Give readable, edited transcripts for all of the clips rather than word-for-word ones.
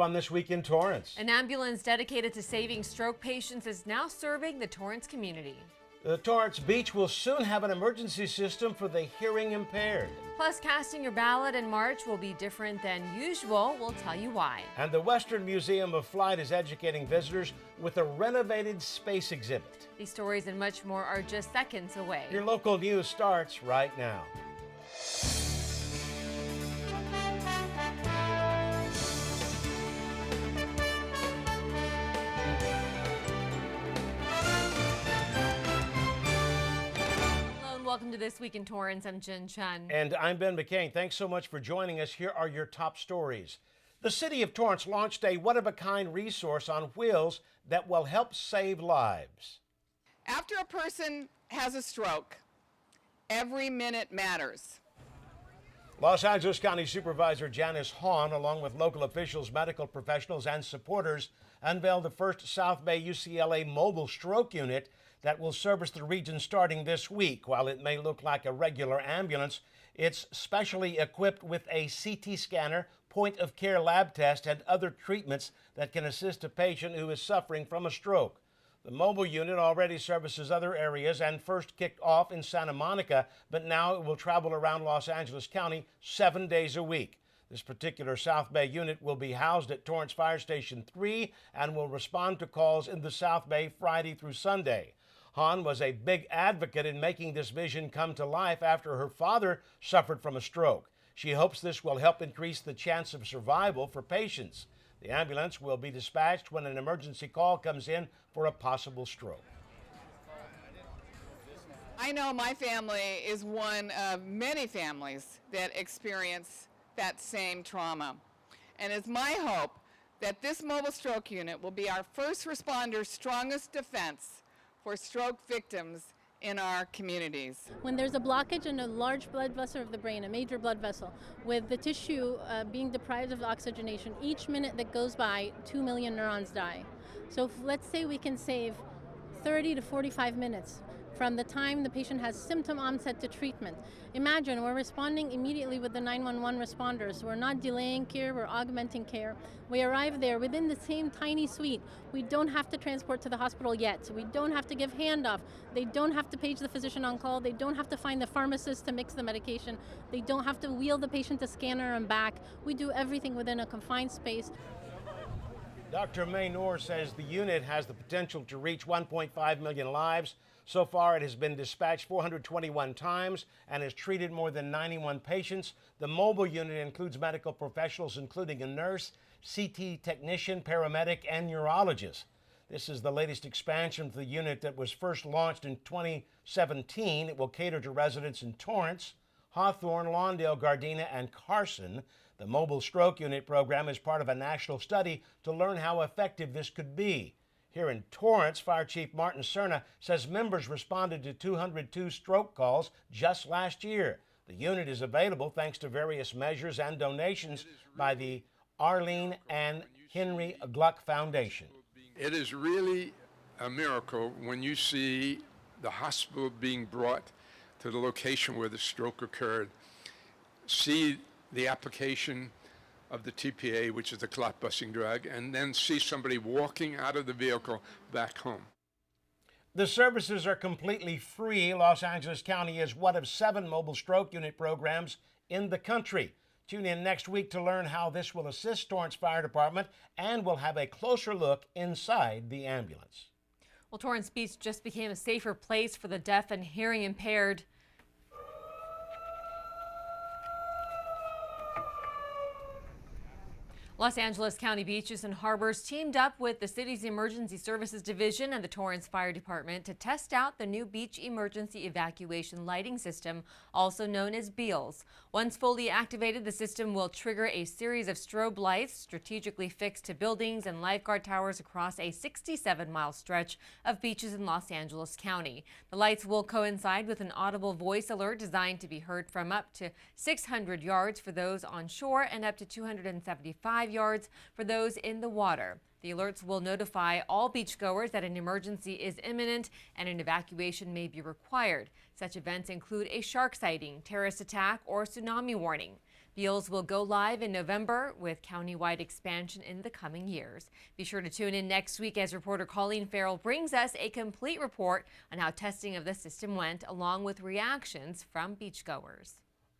on This Week in Torrance. An ambulance dedicated to saving stroke patients is now serving the Torrance community. The Torrance Beach will soon have an emergency system for the hearing impaired. Plus, casting your ballot in March will be different than usual. We'll tell you why. And the Western Museum of Flight is educating visitors with a renovated space exhibit. These stories and much more are just seconds away. Your local news starts right now. Welcome to This Week in Torrance. I'm Jen Chun. And I'm Ben McCain. Thanks so much for joining us. Here are your top stories. The City of Torrance launched a one-of-a-kind resource on wheels that will help save lives. After a person has a stroke, every minute matters. Los Angeles County Supervisor Janice Hahn, along with local officials, medical professionals, and supporters, unveiled the first South Bay UCLA mobile stroke unit that will service the region starting this week. While it may look like a regular ambulance, it's specially equipped with a CT scanner, point-of-care lab test, and other treatments that can assist a patient who is suffering from a stroke. The mobile unit already services other areas and first kicked off in Santa Monica, but now it will travel around Los Angeles County 7 days a week. This particular South Bay unit will be housed at Torrance Fire Station 3 and will respond to calls in the South Bay Friday through Sunday. Hahn was a big advocate in making this vision come to life after her father suffered from a stroke. She hopes this will help increase the chance of survival for patients. The ambulance will be dispatched when an emergency call comes in for a possible stroke. I know my family is one of many families that experience that same trauma. And it's my hope that this mobile stroke unit will be our first responders' strongest defense for stroke victims in our communities. When there's a blockage in a large blood vessel of the brain, a major blood vessel, with the tissue being deprived of oxygenation, each minute that goes by, 2 million neurons die. So let's say we can save 30 to 45 minutes from the time the patient has symptom onset to treatment. Imagine we're responding immediately with the 911 responders. We're not delaying care, we're augmenting care. We arrive there within the same tiny suite. We don't have to transport to the hospital yet. We don't have to give handoff. They don't have to page the physician on call. They don't have to find the pharmacist to mix the medication. They don't have to wheel the patient to scanner and back. We do everything within a confined space. Dr. Maynor says the unit has the potential to reach 1.5 million lives. So far, it has been dispatched 421 times and has treated more than 91 patients. The mobile unit includes medical professionals, including a nurse, CT technician, paramedic, and neurologist. This is the latest expansion of the unit that was first launched in 2017. It will cater to residents in Torrance, Hawthorne, Lawndale, Gardena, and Carson. The mobile stroke unit program is part of a national study to learn how effective this could be. Here in Torrance, Fire Chief Martin Cerna says members responded to 202 stroke calls just last year. The unit is available thanks to various measures and donations by the Arlene and Henry Gluck Foundation. It is really a miracle when you see the hospital being brought to the location where the stroke occurred, see the application of the TPA, which is the clot-busting drug, and then see somebody walking out of the vehicle back home. The services are completely free. Los Angeles County is one of 7 mobile stroke unit programs in the country. Tune in next week to learn how this will assist Torrance Fire Department, and we'll have a closer look inside the ambulance. Well, Torrance Beach just became a safer place for the deaf and hearing impaired. Los Angeles County Beaches and Harbors teamed up with the city's Emergency Services Division and the Torrance Fire Department to test out the new beach emergency evacuation lighting system, also known as BEALS. Once fully activated, the system will trigger a series of strobe lights strategically fixed to buildings and lifeguard towers across a 67-mile stretch of beaches in Los Angeles County. The lights will coincide with an audible voice alert designed to be heard from up to 600 yards for those on shore and up to 275 yards for those in the water. The alerts will notify all beachgoers that an emergency is imminent and an evacuation may be required. Such events include a shark sighting, terrorist attack, or tsunami warning. Beals will go live in November with countywide expansion in the coming years. Be sure to tune in next week as reporter Colleen Farrell brings us a complete report on how testing of the system went, along with reactions from beachgoers.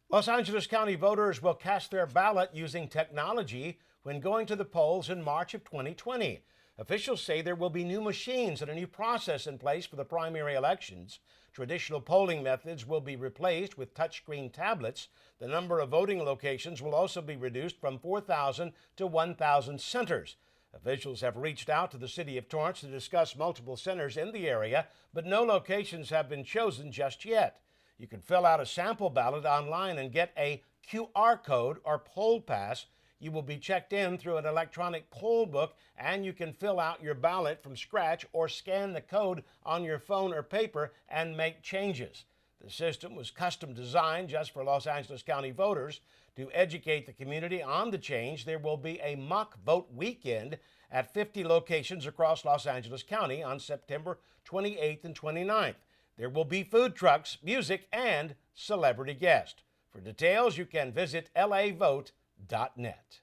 Los Angeles County voters will cast their ballot using technology when going to the polls in March of 2020. Officials say there will be new machines and a new process in place for the primary elections. Traditional polling methods will be replaced with touchscreen tablets. The number of voting locations will also be reduced from 4,000 to 1,000 centers. Officials have reached out to the City of Torrance to discuss multiple centers in the area, but no locations have been chosen just yet. You can fill out a sample ballot online and get a QR code or poll pass. You will be checked in through an electronic poll book, and you can fill out your ballot from scratch or scan the code on your phone or paper and make changes. The system was custom designed just for Los Angeles County voters. To educate the community on the change, there will be a mock vote weekend at 50 locations across Los Angeles County on September 28th and 29th. There will be food trucks, music, and celebrity guests. For details, you can visit lavote.net.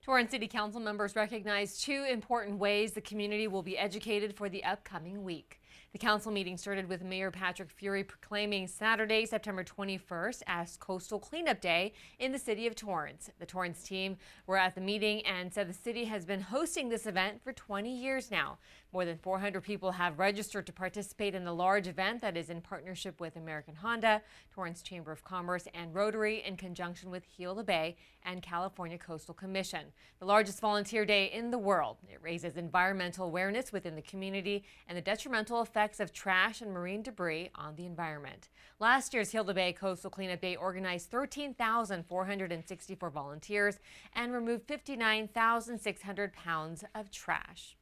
Torrance City Council members recognize two important ways the community will be educated for the upcoming week. The council meeting started with Mayor Patrick Fury proclaiming Saturday, September 21st as Coastal Cleanup Day in the City of Torrance. The Torrance team were at the meeting and said the city has been hosting this event for 20 years now. More than 400 people have registered to participate in the large event that is in partnership with American Honda, Torrance Chamber of Commerce, and Rotary in conjunction with Heal the Bay and California Coastal Commission. The largest volunteer day in the world. It raises environmental awareness within the community and the detrimental effects of trash and marine debris on the environment. Last year's Heal the Bay Coastal Cleanup Day organized 13,464 volunteers and removed 59,600 pounds of trash.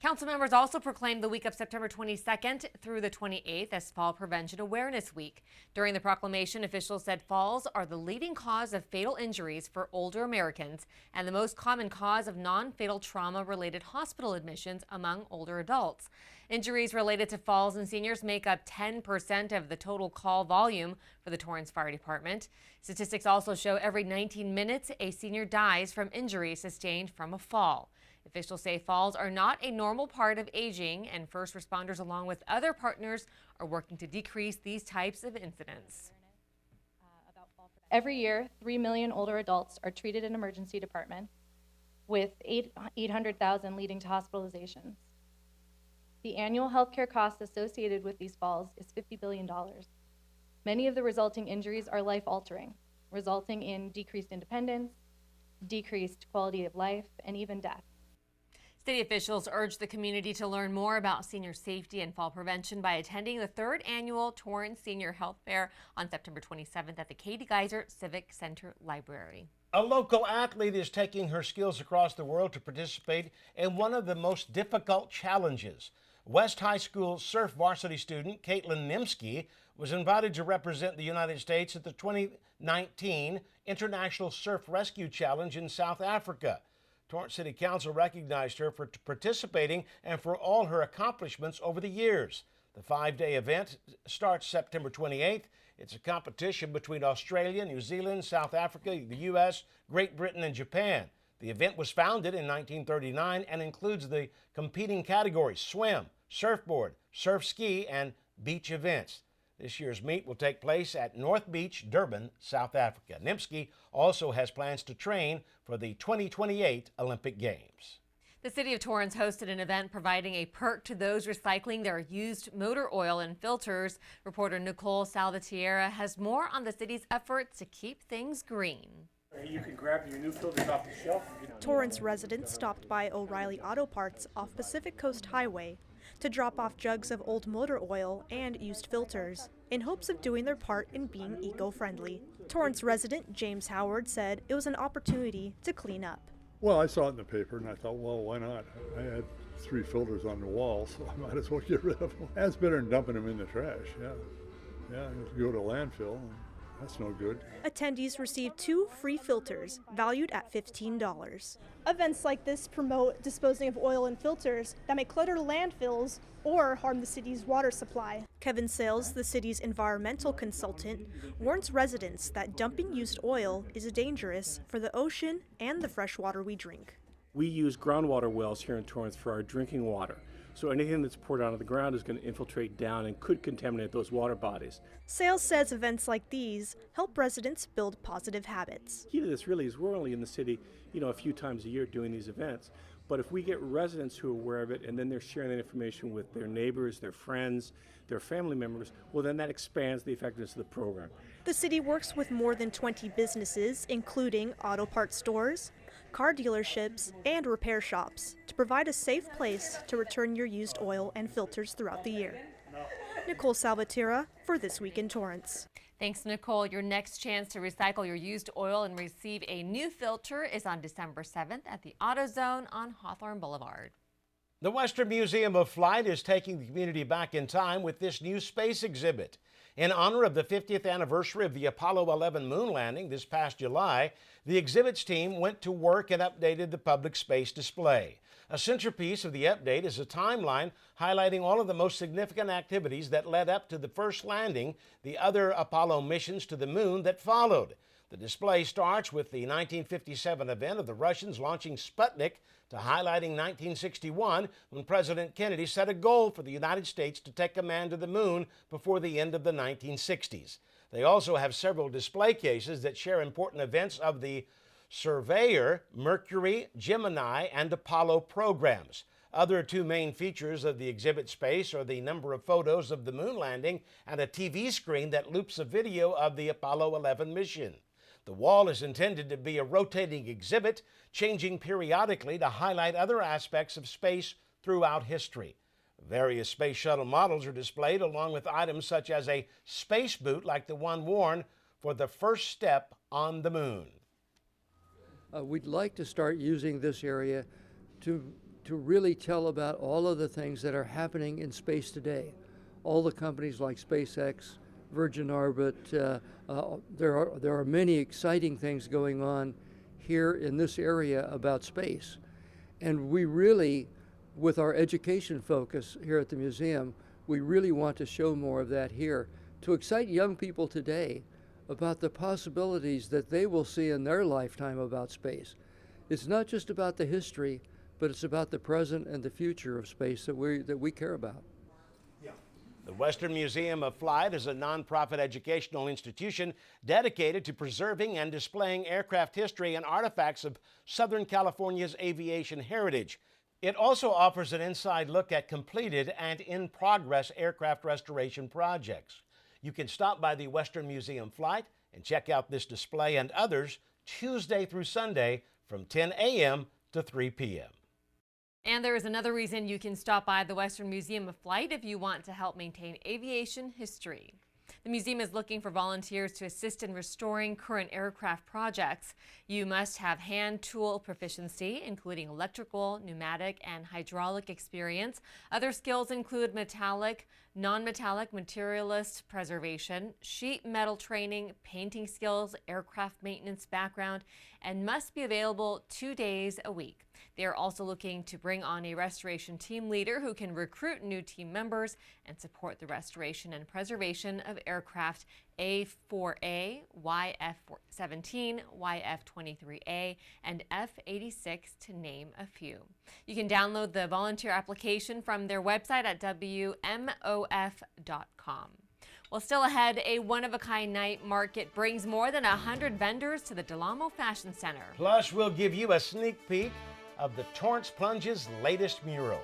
Council members also proclaimed the week of September 22nd through the 28th as Fall Prevention Awareness Week. During the proclamation, officials said falls are the leading cause of fatal injuries for older Americans and the most common cause of non-fatal trauma-related hospital admissions among older adults. Injuries related to falls and seniors make up 10% of the total call volume for the Torrance Fire Department. Statistics also show every 19 minutes a senior dies from injuries sustained from a fall. Officials say falls are not a normal part of aging, and first responders, along with other partners, are working to decrease these types of incidents. Every year, 3 million older adults are treated in emergency departments, with 800,000 leading to hospitalizations. The annual healthcare costs associated with these falls is $50 billion. Many of the resulting injuries are life-altering, resulting in decreased independence, decreased quality of life, and even death. City officials urge the community to learn more about senior safety and fall prevention by attending the 3rd annual Torrance Senior Health Fair on September 27th at the Katie Geiser Civic Center Library. A local athlete is taking her skills across the world to participate in one of the most difficult challenges. West High School surf varsity student Katelyn Nimsky was invited to represent the United States at the 2019 International Surf Rescue Challenge in South Africa. Torrance City Council recognized her for participating and for all her accomplishments over the years. The 5-day event starts September 28th. It's a competition between Australia, New Zealand, South Africa, the U.S., Great Britain, and Japan. The event was founded in 1939 and includes the competing categories swim, surfboard, surf ski, and beach events. This year's meet will take place at North Beach, Durban, South Africa. Nimsky also has plans to train for the 2028 Olympic Games. The City of Torrance hosted an event providing a perk to those recycling their used motor oil and filters. Reporter Nicholle Salvatierra has more on the city's efforts to keep things green. You can grab your new filters off the shelf. Torrance residents stopped by O'Reilly Autoparts off Pacific Coast Highway to drop off jugs of old motor oil and used filters in hopes of doing their part in being eco-friendly. Torrance resident James Howard said it was an opportunity to clean up. Well, I saw it in the paper and I thought, well, why not? I had 3 filters on the wall, so I might as well get rid of them. That's better than dumping them in the trash, yeah. Yeah, you go to landfill. That's no good. Attendees receive 2 free filters valued at $15. Events like this promote disposing of oil and filters that may clutter landfills or harm the city's water supply. Kevin Sales, the city's environmental consultant, warns residents that dumping used oil is dangerous for the ocean and the fresh water we drink. We use groundwater wells here in Torrance for our drinking water. So anything that's poured out of the ground is going to infiltrate down and could contaminate those water bodies. Sales says events like these help residents build positive habits. The key to this really is we're only in the city, a few times a year doing these events. But if we get residents who are aware of it and then they're sharing that information with their neighbors, their friends, their family members, well, then that expands the effectiveness of the program. The city works with more than 20 businesses, including auto parts stores, car dealerships, and repair shops, to provide a safe place to return your used oil and filters throughout the year. Nicholle Salvatierra for This Week in Torrance. Thanks, Nicole. Your next chance to recycle your used oil and receive a new filter is on December 7th at the AutoZone on Hawthorne Boulevard. The Western Museum of Flight is taking the community back in time with this new space exhibit. In honor of the 50th anniversary of the Apollo 11 moon landing this past July, the exhibits team went to work and updated the public space display. A centerpiece of the update is a timeline highlighting all of the most significant activities that led up to the first landing, the other Apollo missions to the moon that followed. The display starts with the 1957 event of the Russians launching Sputnik to highlighting 1961 when President Kennedy set a goal for the United States to take command of the moon before the end of the 1960s. They also have several display cases that share important events of the Surveyor, Mercury, Gemini, and Apollo programs. Other 2 main features of the exhibit space are the number of photos of the moon landing and a TV screen that loops a video of the Apollo 11 mission. The wall is intended to be a rotating exhibit, changing periodically to highlight other aspects of space throughout history. Various space shuttle models are displayed along with items such as a space boot like the one worn for the first step on the moon. We'd like to start using this area to really tell about all of the things that are happening in space today. All the companies like SpaceX, Virgin Orbit, there are many exciting things going on here in this area about space. And we really, with our education focus here at the museum, we really want to show more of that here to excite young people today about the possibilities that they will see in their lifetime about space. It's not just about the history, but it's about the present and the future of space that we care about. The Western Museum of Flight is a nonprofit educational institution dedicated to preserving and displaying aircraft history and artifacts of Southern California's aviation heritage. It also offers an inside look at completed and in-progress aircraft restoration projects. You can stop by the Western Museum Flight and check out this display and others Tuesday through Sunday from 10 a.m. to 3 p.m. And there is another reason you can stop by the Western Museum of Flight if you want to help maintain aviation history. The museum is looking for volunteers to assist in restoring current aircraft projects. You must have hand tool proficiency, including electrical, pneumatic, and hydraulic experience. Other skills include metallic, non-metallic materialist preservation, sheet metal training, painting skills, aircraft maintenance background, and must be available 2 days a week. They are also looking to bring on a restoration team leader who can recruit new team members and support the restoration and preservation of aircraft A4A, YF-17, YF-23A, and F-86, to name a few. You can download the volunteer application from their website at WMOF.com. Well, still ahead, a one-of-a-kind night market brings more than 100 vendors to the Del Amo Fashion Center. Plus, we'll give you a sneak peek of the Torrance Plunge's latest mural.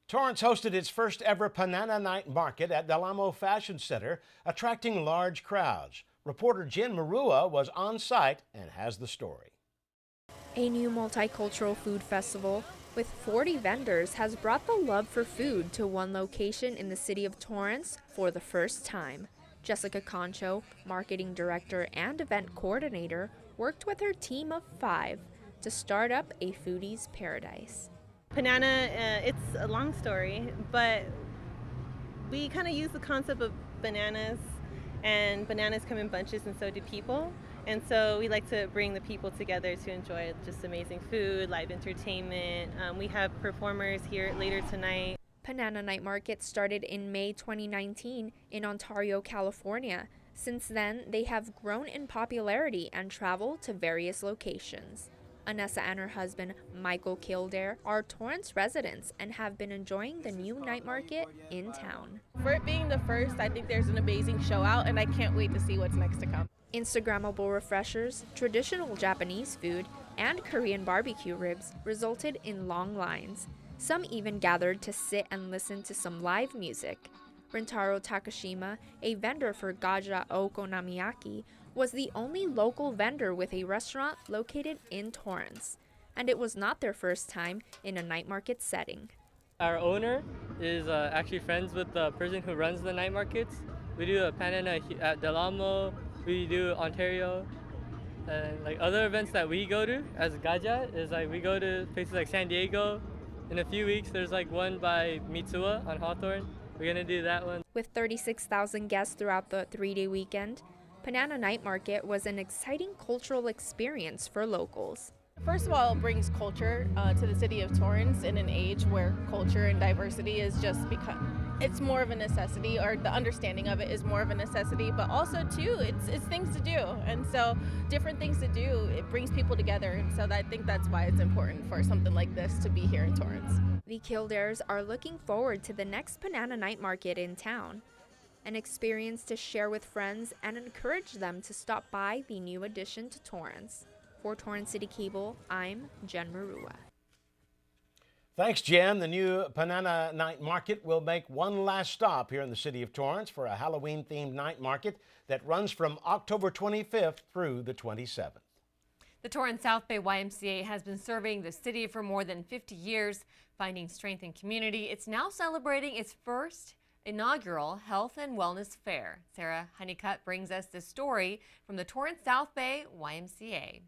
Torrance hosted its first ever Banana Night Market at Del Amo Fashion Center, attracting large crowds. Reporter Jen Marua was on site and has the story. A new multicultural food festival with 40 vendors has brought the love for food to one location in the city of Torrance for the first time. Jessica Concho, marketing director and event coordinator, worked with her team of 5 to start up a foodie's paradise. Banana, it's a long story, but we kind of use the concept of bananas, and bananas come in bunches and so do people. And so we like to bring the people together to enjoy just amazing food, live entertainment. We have performers here later tonight. Banana Night Market started in May 2019 in Ontario, California. Since then, they have grown in popularity and travel to various locations. Anessa and her husband, Michael Kildare, are Torrance residents and have been enjoying the new night market in town. For it being the first, I think there's an amazing show out, and I can't wait to see what's next to come. Instagrammable refreshers, traditional Japanese food, and Korean barbecue ribs resulted in long lines. Some even gathered to sit and listen to some live music. Rintaro Takashima, a vendor for Gaja Okonomiyaki, was the only local vendor with a restaurant located in Torrance, and it was not their first time in a night market setting. Our owner is actually friends with the person who runs the night markets. We do a Panana at Del Amo, we do Ontario, and like other events that we go to as Gaja is like we go to places like San Diego. In a few weeks there's like one by Mitsuwa on Hawthorne. We're gonna do that one. With 36,000 guests throughout the 3-day weekend, Banana Night Market was an exciting cultural experience for locals. First of all, it brings culture to the city of Torrance in an age where culture and diversity is just it's more of a necessity, or the understanding of it is more of a necessity, but also too, it's things to do. And so different things to do, it brings people together. And so I think that's why it's important for something like this to be here in Torrance. The Kildares are looking forward to the next Banana Night Market in town, an experience to share with friends and encourage them to stop by the new addition to Torrance. For Torrance CitiCABLE, I'm Jen Marua. Thanks, Jen. The new Banana Night Market will make one last stop here in the city of Torrance for a Halloween-themed night market that runs from October 25th through the 27th. The Torrance South Bay YMCA has been serving the city for more than 50 years, finding strength in community. It's now celebrating its first inaugural Health and Wellness Fair. Sarah Honeycutt brings us this story from the Torrance South Bay YMCA.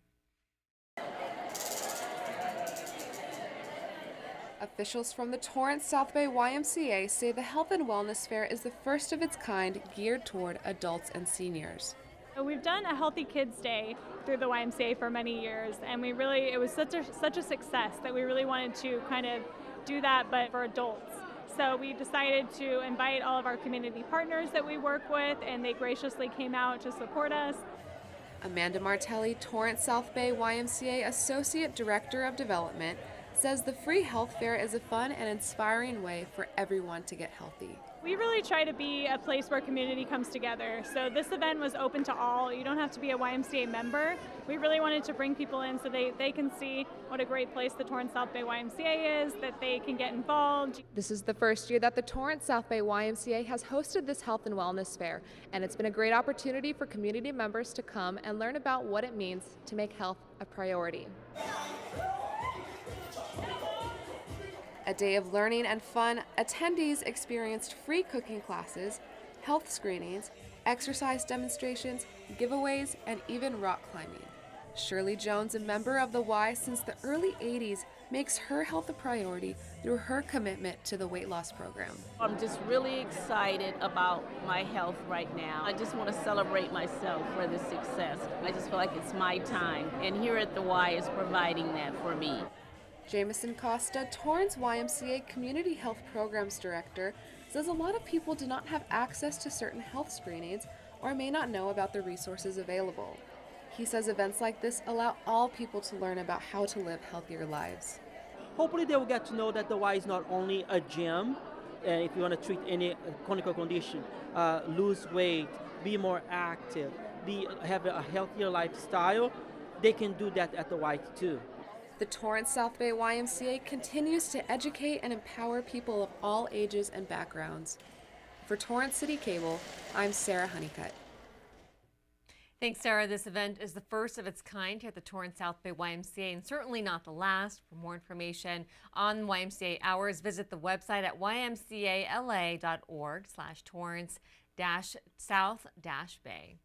Officials from the Torrance South Bay YMCA say the Health and Wellness Fair is the first of its kind geared toward adults and seniors. We've done a Healthy Kids Day through the YMCA for many years, and it was such a success that we really wanted to kind of do that, but for adults. So we decided to invite all of our community partners that we work with, and they graciously came out to support us. Amanda Martelli, Torrance South Bay YMCA Associate Director of Development, says the free health fair is a fun and inspiring way for everyone to get healthy. We really try to be a place where community comes together. So this event was open to all. You don't have to be a YMCA member. We really wanted to bring people in so they can see what a great place the Torrance South Bay YMCA is, that they can get involved. This is the first year that the Torrance South Bay YMCA has hosted this health and wellness fair, and it's been a great opportunity for community members to come and learn about what it means to make health a priority. A day of learning and fun, attendees experienced free cooking classes, health screenings, exercise demonstrations, giveaways, and even rock climbing. Shirley Jones, a member of the Y since the early 80s, makes her health a priority through her commitment to the weight loss program. I'm just really excited about my health right now. I just want to celebrate myself for this success. I just feel like it's my time, and here at the Y is providing that for me. Jameson Costa, Torrance YMCA Community Health Programs Director, says a lot of people do not have access to certain health screenings or may not know about the resources available. He says events like this allow all people to learn about how to live healthier lives. Hopefully they will get to know that the Y is not only a gym, and if you want to treat any chronic condition, lose weight, be more active, have a healthier lifestyle, they can do that at the Y too. The Torrance South Bay YMCA continues to educate and empower people of all ages and backgrounds. For Torrance CitiCABLE, I'm Sarah Honeycutt. Thanks, Sarah. This event is the first of its kind here at the Torrance South Bay YMCA, and certainly not the last. For more information on YMCA hours, visit the website at ymcala.org/Torrance-South-Bay.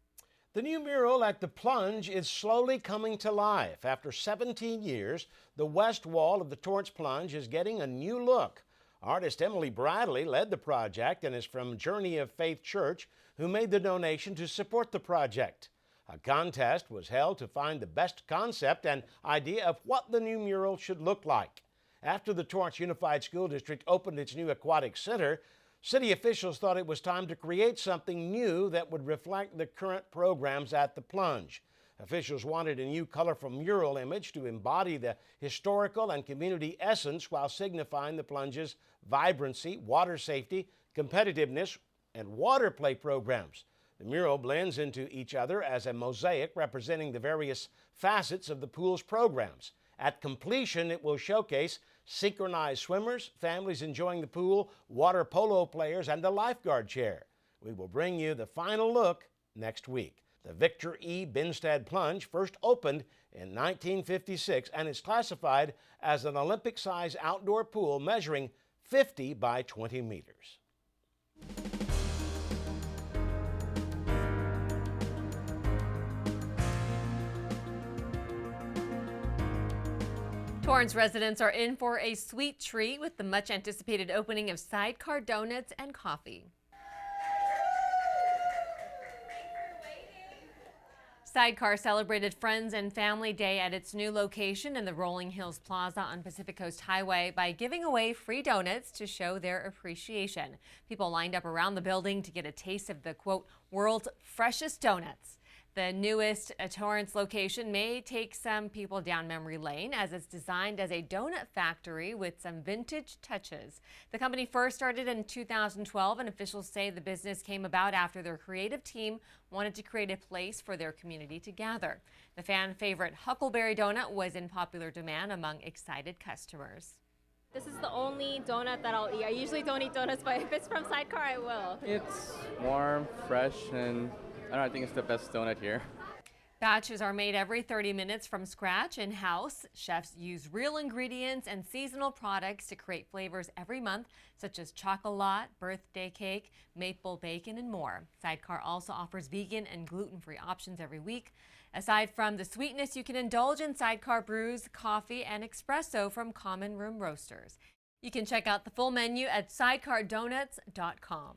The new mural at the Plunge is slowly coming to life. After 17 years, the west wall of the Torrance Plunge is getting a new look. Artist Emily Bradley led the project and is from Journey of Faith Church, who made the donation to support the project. A contest was held to find the best concept and idea of what the new mural should look like. After the Torrance Unified School District opened its new aquatic center, city officials thought it was time to create something new that would reflect the current programs at the Plunge. Officials wanted a new colorful mural image to embody the historical and community essence while signifying the Plunge's vibrancy, water safety, competitiveness, and water play programs. The mural blends into each other as a mosaic representing the various facets of the pool's programs. At completion, it will showcase synchronized swimmers, families enjoying the pool, water polo players, and a lifeguard chair. We will bring you the final look next week. The Victor E. Binstead Plunge first opened in 1956 and is classified as an Olympic-size outdoor pool measuring 50 by 20 meters. Torrance residents are in for a sweet treat with the much-anticipated opening of Sidecar Doughnuts and Coffee. Sidecar celebrated Friends and Family Day at its new location in the Rolling Hills Plaza on Pacific Coast Highway by giving away free donuts to show their appreciation. People lined up around the building to get a taste of the, quote, world's freshest donuts. The newest Torrance location may take some people down memory lane as it's designed as a donut factory with some vintage touches. The company first started in 2012, and officials say the business came about after their creative team wanted to create a place for their community to gather. The fan favorite Huckleberry donut was in popular demand among excited customers. This is the only donut that I'll eat. I usually don't eat donuts, but if it's from Sidecar, I will. It's warm, fresh, and I think it's the best donut here. Batches are made every 30 minutes from scratch in-house. Chefs use real ingredients and seasonal products to create flavors every month, such as chocolate, birthday cake, maple bacon, and more. Sidecar also offers vegan and gluten-free options every week. Aside from the sweetness, you can indulge in Sidecar brews, coffee, and espresso from common room roasters. You can check out the full menu at sidecardoughnuts.com.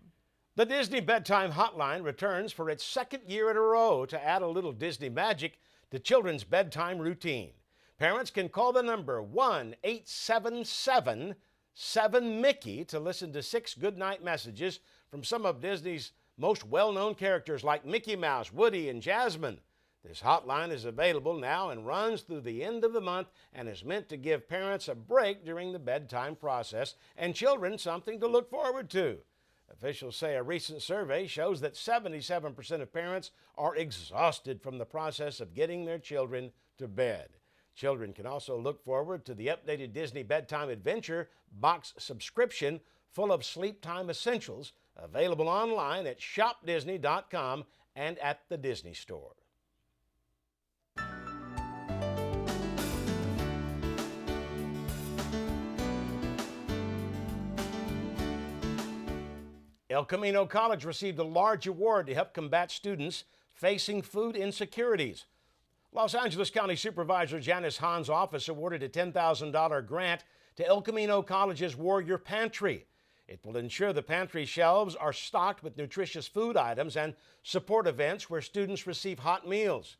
The Disney Bedtime Hotline returns for its second year in a row to add a little Disney magic to children's bedtime routine. Parents can call the number 1-877-7-MICKEY to listen to 6 goodnight messages from some of Disney's most well-known characters like Mickey Mouse, Woody, and Jasmine. This hotline is available now and runs through the end of the month and is meant to give parents a break during the bedtime process and children something to look forward to. Officials say a recent survey shows that 77% of parents are exhausted from the process of getting their children to bed. Children can also look forward to the updated Disney Bedtime Adventure box subscription full of sleep time essentials, available online at shopdisney.com and at the Disney Store. El Camino College received a large award to help combat students facing food insecurities. Los Angeles County Supervisor Janice Hahn's office awarded a $10,000 grant to El Camino College's Warrior Pantry. It will ensure the pantry shelves are stocked with nutritious food items and support events where students receive hot meals.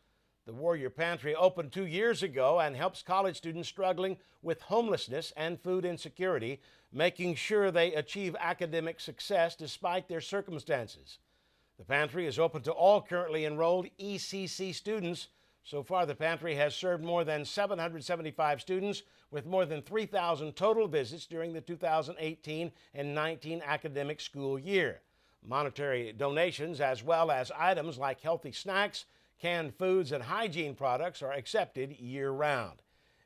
The Warrior Pantry opened 2 years ago and helps college students struggling with homelessness and food insecurity, making sure they achieve academic success despite their circumstances. The pantry is open to all currently enrolled ECC students. So far, the pantry has served more than 775 students with more than 3,000 total visits during the 2018 and 19 academic school year. Monetary donations, as well as items like healthy snacks, canned foods, and hygiene products are accepted year-round.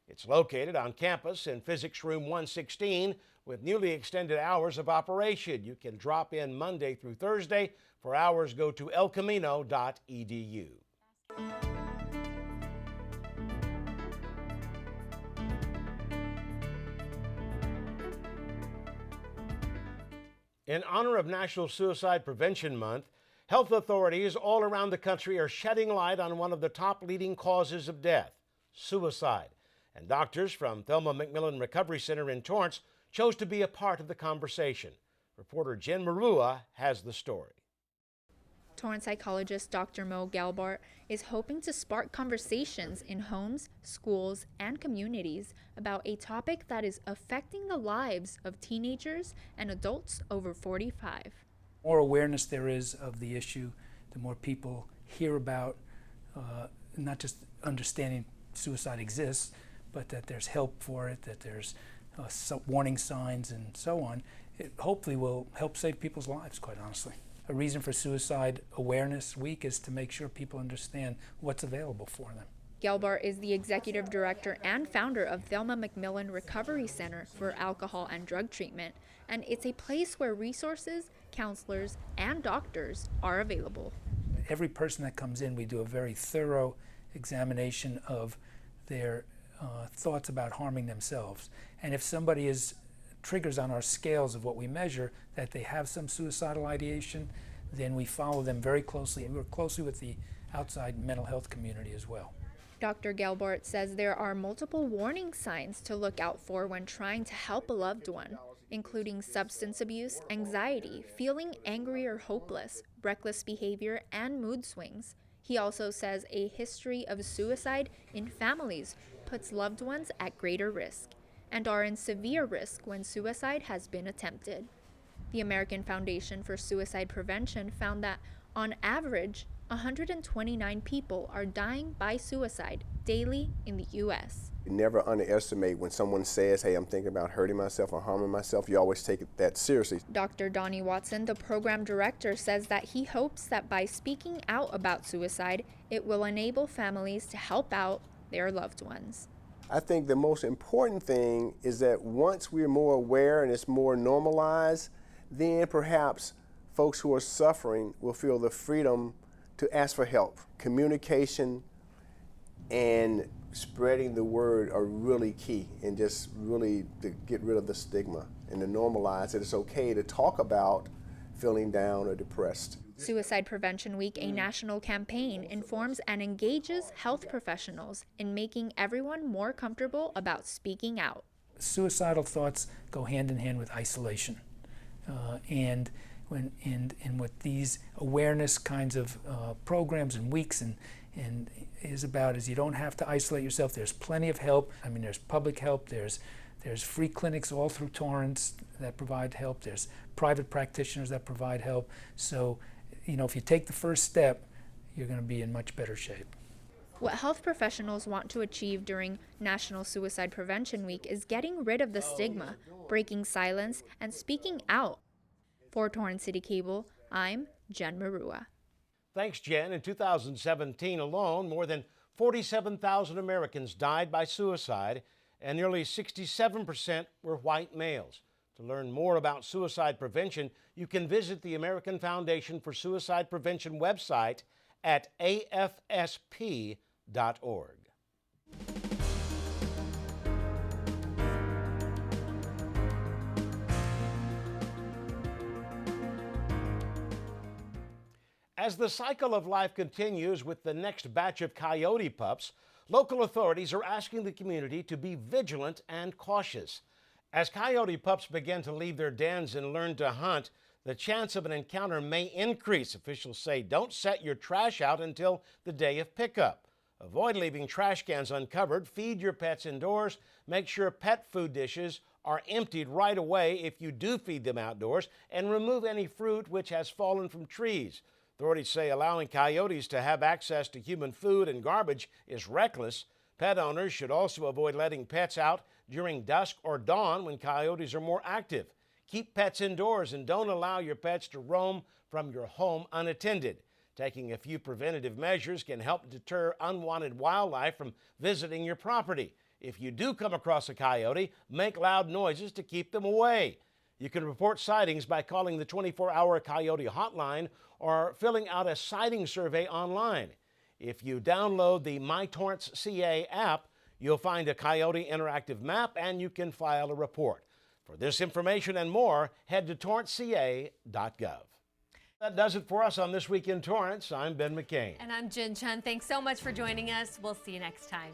It's located on campus in Physics Room 116 with newly extended hours of operation. You can drop in Monday through Thursday. For hours, go to elcamino.edu. In honor of National Suicide Prevention Month, Health authorities all around the country are shedding light on one of the top leading causes of death, suicide. And doctors from Thelma McMillan Recovery Center in Torrance chose to be a part of the conversation. Reporter Jen Marua has the story. Torrance psychologist Dr. Mo Galbart is hoping to spark conversations in homes, schools, and communities about a topic that is affecting the lives of teenagers and adults over 45. The more awareness there is of the issue, the more people hear about not just understanding suicide exists, but that there's help for it, that there's warning signs and so on. It hopefully will help save people's lives, quite honestly. A reason for Suicide Awareness Week is to make sure people understand what's available for them. Galbart is the executive director and founder of Thelma McMillan Recovery Center for Alcohol and Drug Treatment, and it's a place where resources, counselors, and doctors are available. Every person that comes in, we do a very thorough examination of their thoughts about harming themselves. And if somebody triggers on our scales of what we measure that they have some suicidal ideation, then we follow them very closely, and we work closely with the outside mental health community as well. Dr. Galbart says there are multiple warning signs to look out for when trying to help a loved one, including substance abuse, anxiety, feeling angry or hopeless, reckless behavior, and mood swings. He also says a history of suicide in families puts loved ones at greater risk and are in severe risk when suicide has been attempted. The American Foundation for Suicide Prevention found that, on average, 129 people are dying by suicide daily in the U.S. You never underestimate when someone says, hey, I'm thinking about hurting myself or harming myself. You always take that seriously. Dr. Donnie Watson, the program director, says that he hopes that by speaking out about suicide, it will enable families to help out their loved ones. I think the most important thing is that once we're more aware and it's more normalized, then perhaps folks who are suffering will feel the freedom to ask for help. Communication and spreading the word are really key, and just really to get rid of the stigma and to normalize that it's okay to talk about feeling down or depressed. Suicide Prevention Week, a national campaign, informs and engages health professionals in making everyone more comfortable about speaking out. Suicidal thoughts go hand in hand with isolation. And what these awareness kinds of programs and weeks and is about is you don't have to isolate yourself. There's plenty of help. I mean, there's public help. There's free clinics all through Torrance that provide help. There's private practitioners that provide help. So, if you take the first step, you're going to be in much better shape. What health professionals want to achieve during National Suicide Prevention Week is getting rid of the stigma, breaking silence, and speaking out. For Torrance City Cable, I'm Jen Marua. Thanks, Jen. In 2017 alone, more than 47,000 Americans died by suicide, and nearly 67% were white males. To learn more about suicide prevention, you can visit the American Foundation for Suicide Prevention website at afsp.org. As the cycle of life continues with the next batch of coyote pups, local authorities are asking the community to be vigilant and cautious. As coyote pups begin to leave their dens and learn to hunt, the chance of an encounter may increase. Officials say don't set your trash out until the day of pickup. Avoid leaving trash cans uncovered, feed your pets indoors, make sure pet food dishes are emptied right away if you do feed them outdoors, and remove any fruit which has fallen from trees. Authorities say allowing coyotes to have access to human food and garbage is reckless. Pet owners should also avoid letting pets out during dusk or dawn when coyotes are more active. Keep pets indoors and don't allow your pets to roam from your home unattended. Taking a few preventative measures can help deter unwanted wildlife from visiting your property. If you do come across a coyote, make loud noises to keep them away. You can report sightings by calling the 24-hour Coyote Hotline or filling out a sighting survey online. If you download the My Torrance CA app, you'll find a coyote interactive map and you can file a report. For this information and more, head to torranceca.gov. That does it for us on This Week in Torrance. I'm Ben McCain. And I'm Jen Chun. Thanks so much for joining us. We'll see you next time.